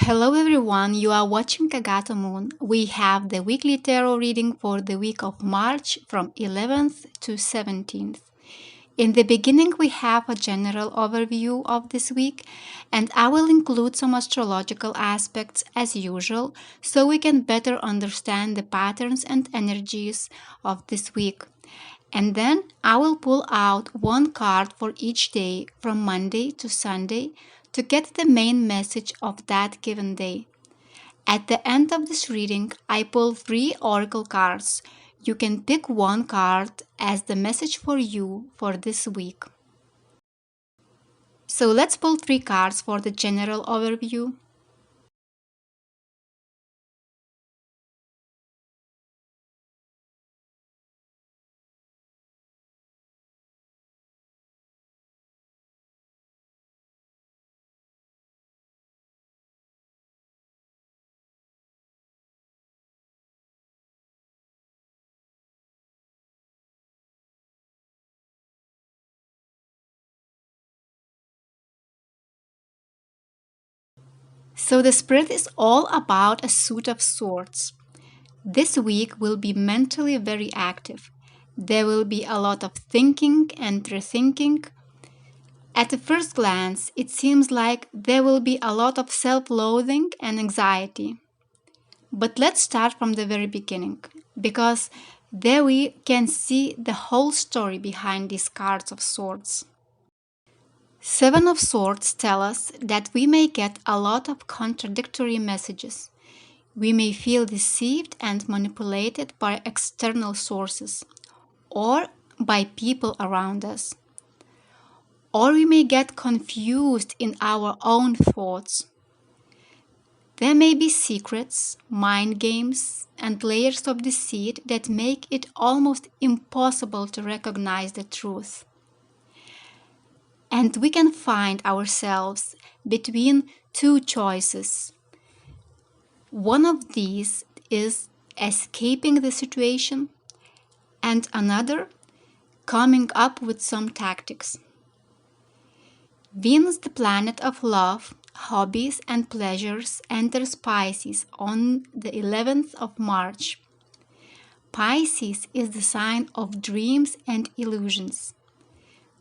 Hello everyone, you are watching Kagato Moon. We have the weekly tarot reading for the week of March from 11th to 17th. In the beginning, we have a general overview of this week, and I will include some astrological aspects as usual so we can better understand the patterns and energies of this week. And then I will pull out one card for each day from Monday to Sunday to get the main message of that given day. At the end of this reading, I pull 3 oracle cards. You can pick one card as the message for you for this week. So let's pull 3 cards for the general overview. So the spread is all about a suit of swords. This week will be mentally very active. There will be a lot of thinking and rethinking. At the first glance, it seems like there will be a lot of self-loathing and anxiety. But let's start from the very beginning, because there we can see the whole story behind these cards of swords. 7 of Swords tell us that we may get a lot of contradictory messages. We may feel deceived and manipulated by external sources or by people around us. Or we may get confused in our own thoughts. There may be secrets, mind games, and layers of deceit that make it almost impossible to recognize the truth. And we can find ourselves between 2 choices. One of these is escaping the situation, and another, coming up with some tactics. Venus, the planet of love, hobbies, and pleasures, enters Pisces on the 11th of March. Pisces is the sign of dreams and illusions.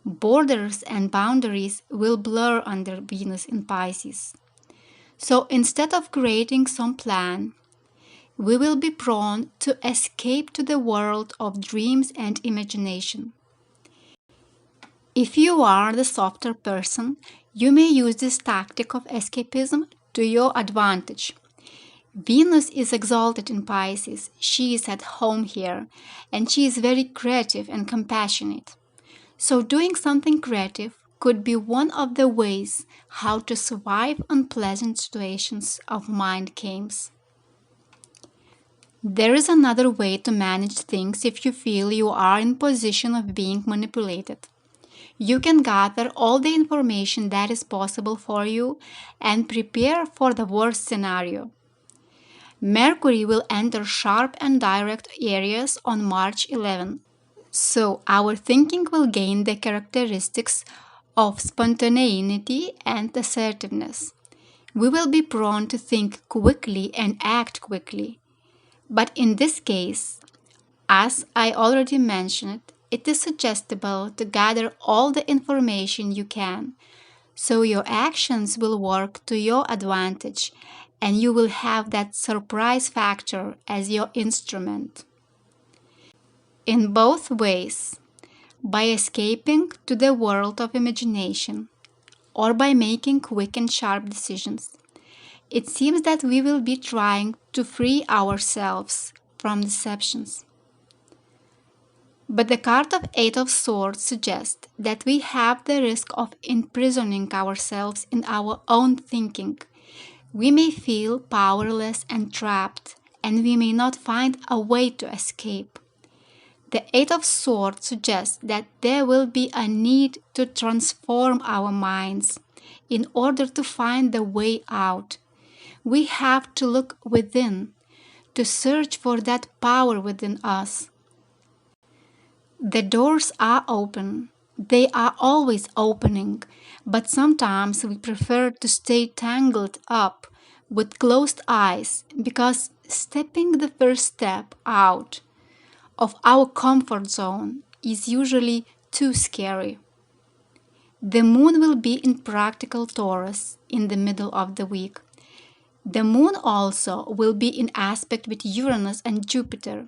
Borders and boundaries will blur under Venus in Pisces. So instead of creating some plan, we will be prone to escape to the world of dreams and imagination. If you are the softer person, you may use this tactic of escapism to your advantage. Venus is exalted in Pisces, she is at home here, and she is very creative and compassionate. So doing something creative could be one of the ways how to survive unpleasant situations of mind games. There is another way to manage things if you feel you are in position of being manipulated. You can gather all the information that is possible for you and prepare for the worst scenario. Mercury will enter sharp and direct areas on March 11, so our thinking will gain the characteristics of spontaneity and assertiveness. We will be prone to think quickly and act quickly. But in this case, as I already mentioned, it is suggestible to gather all the information you can, so your actions will work to your advantage and you will have that surprise factor as your instrument. In both ways, by escaping to the world of imagination or by making quick and sharp decisions, it seems that we will be trying to free ourselves from deceptions. But the card of 8 of Swords suggests that we have the risk of imprisoning ourselves in our own thinking. We may feel powerless and trapped, and we may not find a way to escape. The 8 of Swords suggests that there will be a need to transform our minds in order to find the way out. We have to look within, to search for that power within us. The doors are open. They are always opening, but sometimes we prefer to stay tangled up with closed eyes because stepping the first step out of our comfort zone is usually too scary. The moon will be in practical Taurus in the middle of the week. The moon also will be in aspect with Uranus and Jupiter,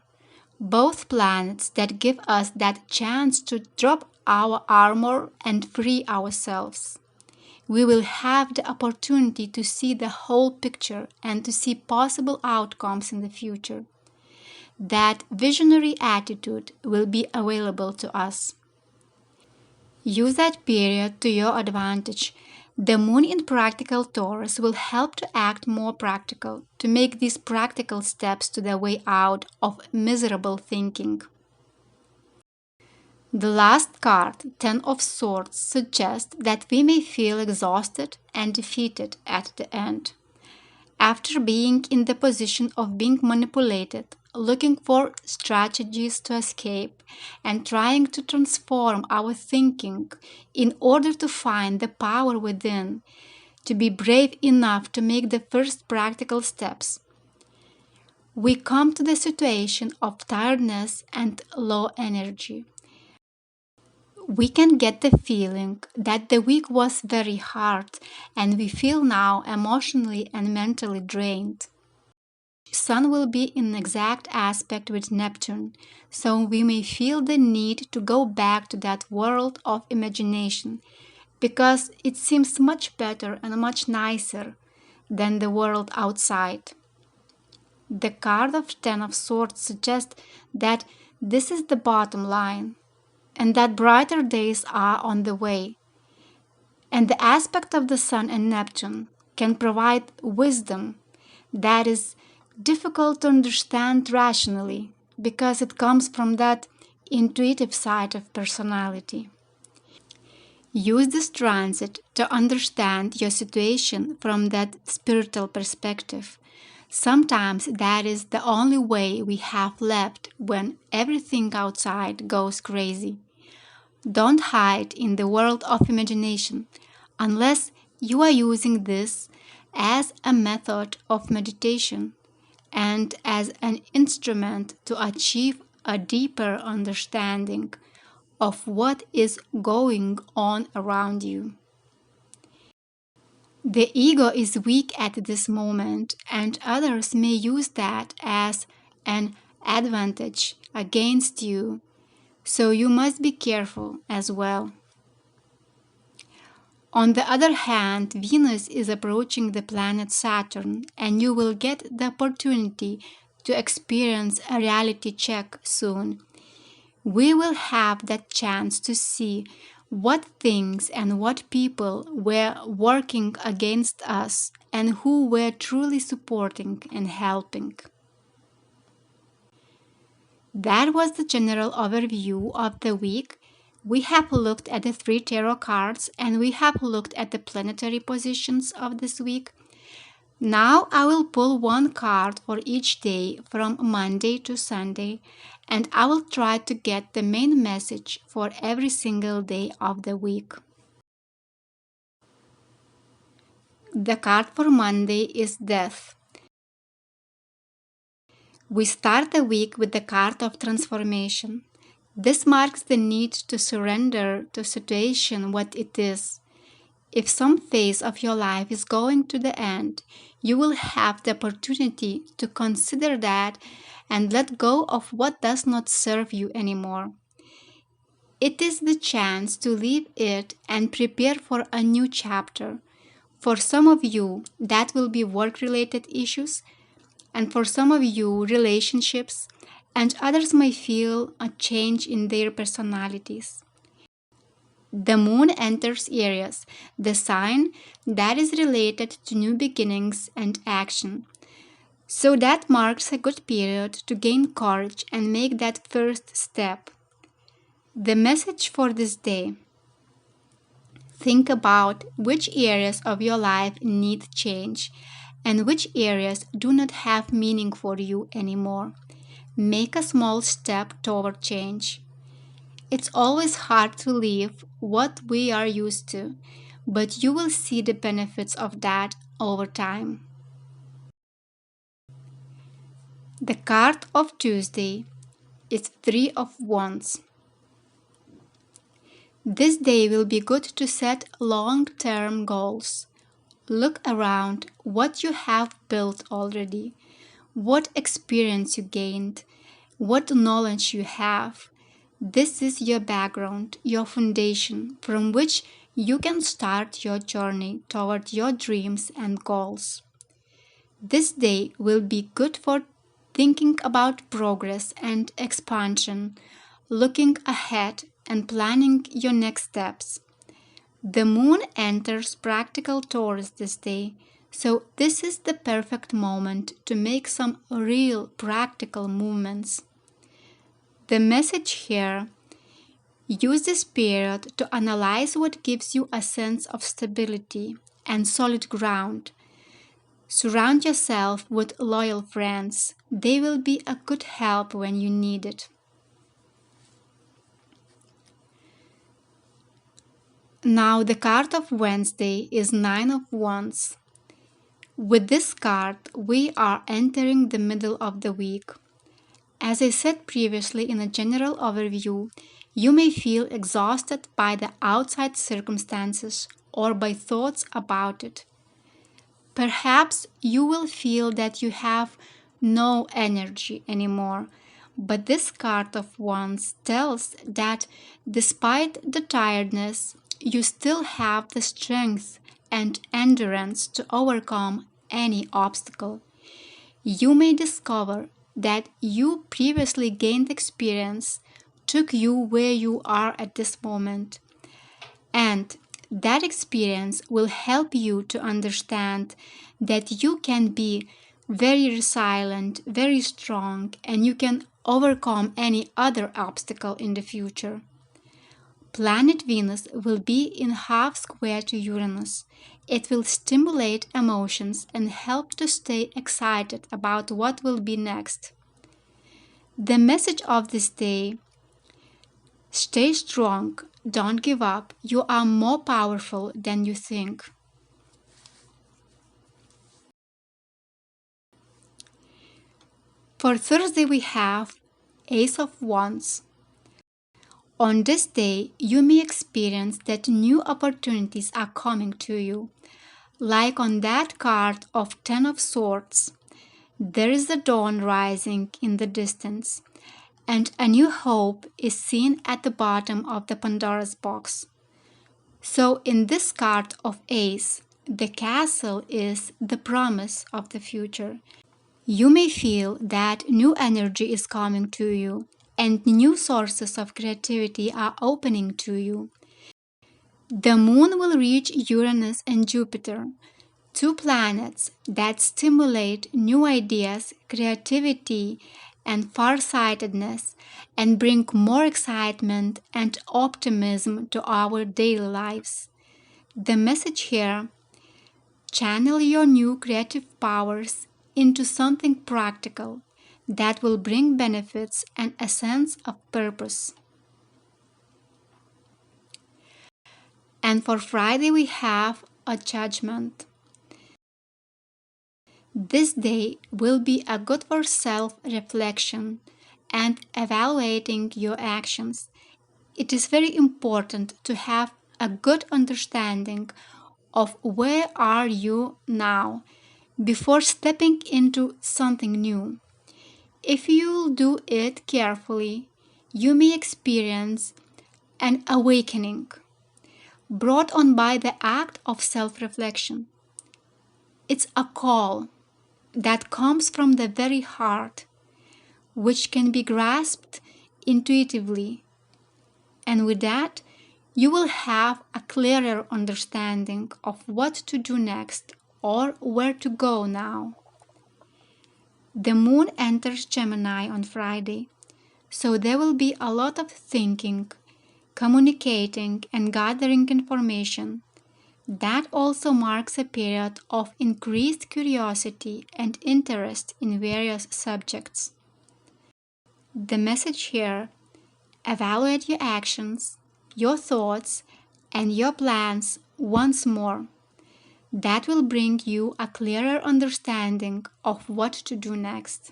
both planets that give us that chance to drop our armor and free ourselves. We will have the opportunity to see the whole picture and to see possible outcomes in the future. That visionary attitude will be available to us. Use that period to your advantage. The moon in practical Taurus will help to act more practical, to make these practical steps to the way out of miserable thinking. The last card, Ten of Swords, suggests that we may feel exhausted and defeated at the end. After being in the position of being manipulated, looking for strategies to escape, and trying to transform our thinking in order to find the power within, to be brave enough to make the first practical steps, we come to the situation of tiredness and low energy. We can get the feeling that the week was very hard and we feel now emotionally and mentally drained. Sun will be in exact aspect with Neptune, so we may feel the need to go back to that world of imagination because it seems much better and much nicer than the world outside. The card of Ten of Swords suggests that this is the bottom line and that brighter days are on the way. And the aspect of the Sun and Neptune can provide wisdom that is difficult to understand rationally because it comes from that intuitive side of personality. Use this transit to understand your situation from that spiritual perspective. Sometimes that is the only way we have left when everything outside goes crazy. Don't hide in the world of imagination unless you are using this as a method of meditation and as an instrument to achieve a deeper understanding of what is going on around you. The ego is weak at this moment, and others may use that as an advantage against you, so you must be careful as well. On the other hand, Venus is approaching the planet Saturn, and you will get the opportunity to experience a reality check soon. We will have that chance to see what things and what people were working against us and who were truly supporting and helping. That was the general overview of the week. We have looked at the 3 tarot cards and we have looked at the planetary positions of this week. Now I will pull one card for each day from Monday to Sunday, and I will try to get the main message for every single day of the week. The card for Monday is Death. We start the week with the card of transformation. This marks the need to surrender to situation what it is. If some phase of your life is going to the end, you will have the opportunity to consider that and let go of what does not serve you anymore. It is the chance to leave it and prepare for a new chapter. For some of you, that will be work-related issues, and for some of you, relationships, and others may feel a change in their personalities. The moon enters Aries, the sign that is related to new beginnings and action. So that marks a good period to gain courage and make that first step. The message for this day: think about which areas of your life need change and which areas do not have meaning for you anymore. Make a small step toward change. It's always hard to leave what we are used to, but you will see the benefits of that over time. The card of Tuesday is Three of Wands. This day will be good to set long-term goals. Look around what you have built already, what experience you gained, what knowledge you have. This is your background, your foundation from which you can start your journey toward your dreams and goals. This day will be good for thinking about progress and expansion, looking ahead and planning your next steps. The moon enters practical Taurus this day, so this is the perfect moment to make some real practical movements. The message here: use this period to analyze what gives you a sense of stability and solid ground. Surround yourself with loyal friends. They will be a good help when you need it. Now the card of Wednesday is Nine of Wands. With this card, we are entering the middle of the week. As I said previously in a general overview, you may feel exhausted by the outside circumstances or by thoughts about it. Perhaps you will feel that you have no energy anymore, but this card of Wands tells that despite the tiredness, you still have the strength and endurance to overcome any obstacle. You may discover that you previously gained experience took you where you are at this moment, and that experience will help you to understand that you can be very resilient, very strong, and you can overcome any other obstacle in the future. Planet Venus will be in half square to Uranus. It will stimulate emotions and help to stay excited about what will be next. The message of this day: stay strong, don't give up, you are more powerful than you think. For Thursday we have Ace of Wands. On this day, you may experience that new opportunities are coming to you. Like on that card of Ten of Swords, there is the dawn rising in the distance, and a new hope is seen at the bottom of the Pandora's box. So in this card of Ace, the castle is the promise of the future. You may feel that new energy is coming to you, and new sources of creativity are opening to you. The moon will reach Uranus and Jupiter, two planets that stimulate new ideas, creativity, and farsightedness, and bring more excitement and optimism to our daily lives. The message here: channel your new creative powers into something practical that will bring benefits and a sense of purpose. And for Friday we have a Judgment. This day will be a good for self-reflection and evaluating your actions. It is very important to have a good understanding of where are you now before stepping into something new. If you'll do it carefully, you may experience an awakening brought on by the act of self-reflection. It's a call that comes from the very heart, which can be grasped intuitively, and with that, you will have a clearer understanding of what to do next or where to go now. The moon enters Gemini on Friday, so there will be a lot of thinking, communicating, and gathering information. That also marks a period of increased curiosity and interest in various subjects. The message here: evaluate your actions, your thoughts, and your plans once more. That will bring you a clearer understanding of what to do next.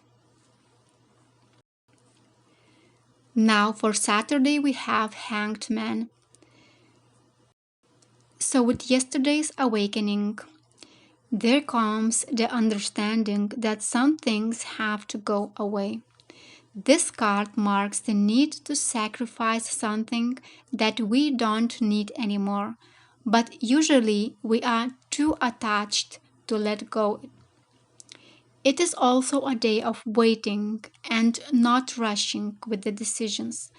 Now for Saturday we have Hanged Man. So with yesterday's awakening, there comes the understanding that some things have to go away. This card marks the need to sacrifice something that we don't need anymore, but usually we are too attached to let go. It is also a day of waiting and not rushing with the decisions.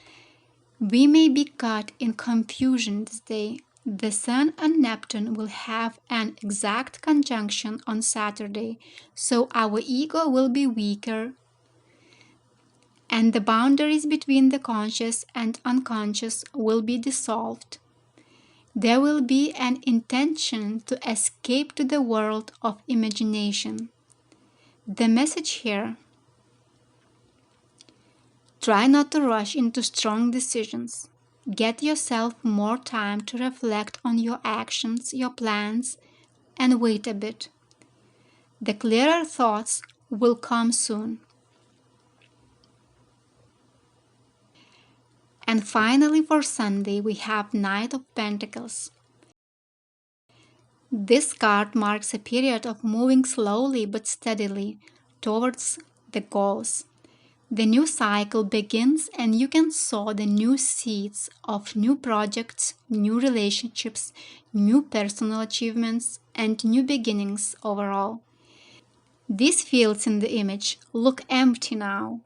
We may be caught in confusion this day. The Sun and Neptune will have an exact conjunction on Saturday, so our ego will be weaker and the boundaries between the conscious and unconscious will be dissolved. There will be an intention to escape to the world of imagination. The message here: try not to rush into strong decisions. Get yourself more time to reflect on your actions, your plans, and wait a bit. The clearer thoughts will come soon. And finally, for Sunday, we have Knight of Pentacles. This card marks a period of moving slowly but steadily towards the goals. The new cycle begins and you can sow the new seeds of new projects, new relationships, new personal achievements, and new beginnings overall. These fields in the image look empty now,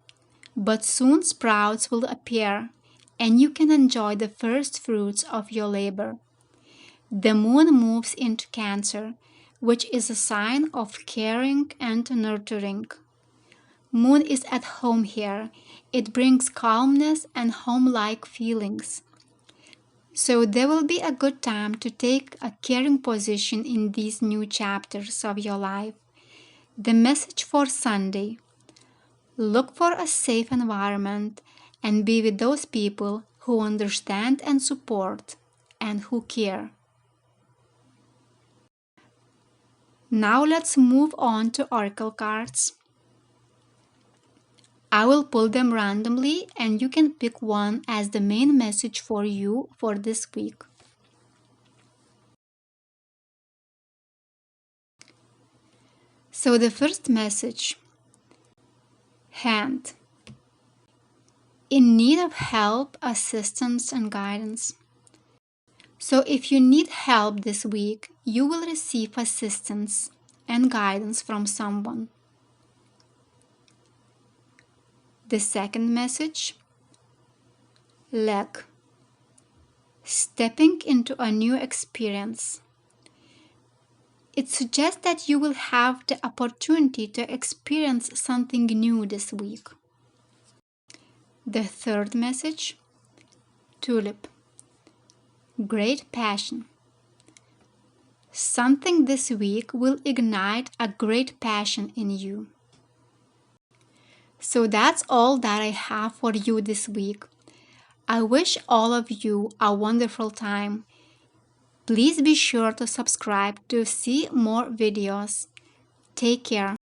but soon sprouts will appear and you can enjoy the first fruits of your labor. The moon moves into Cancer, which is a sign of caring and nurturing. Moon is at home here. It brings calmness and home-like feelings. So there will be a good time to take a caring position in these new chapters of your life. The message for Sunday: look for a safe environment and be with those people who understand and support and who care. Now let's move on to oracle cards. I will pull them randomly and you can pick one as the main message for you for this week. So the first message: Hand. In need of help, assistance, and guidance. So if you need help this week, you will receive assistance and guidance from someone. The second message: Leg. Stepping into a new experience. It suggests that you will have the opportunity to experience something new this week. The third message: Tulip. Great passion. Something this week will ignite a great passion in you. So that's all that I have for you this week. I wish all of you a wonderful time. Please be sure to subscribe to see more videos. Take care.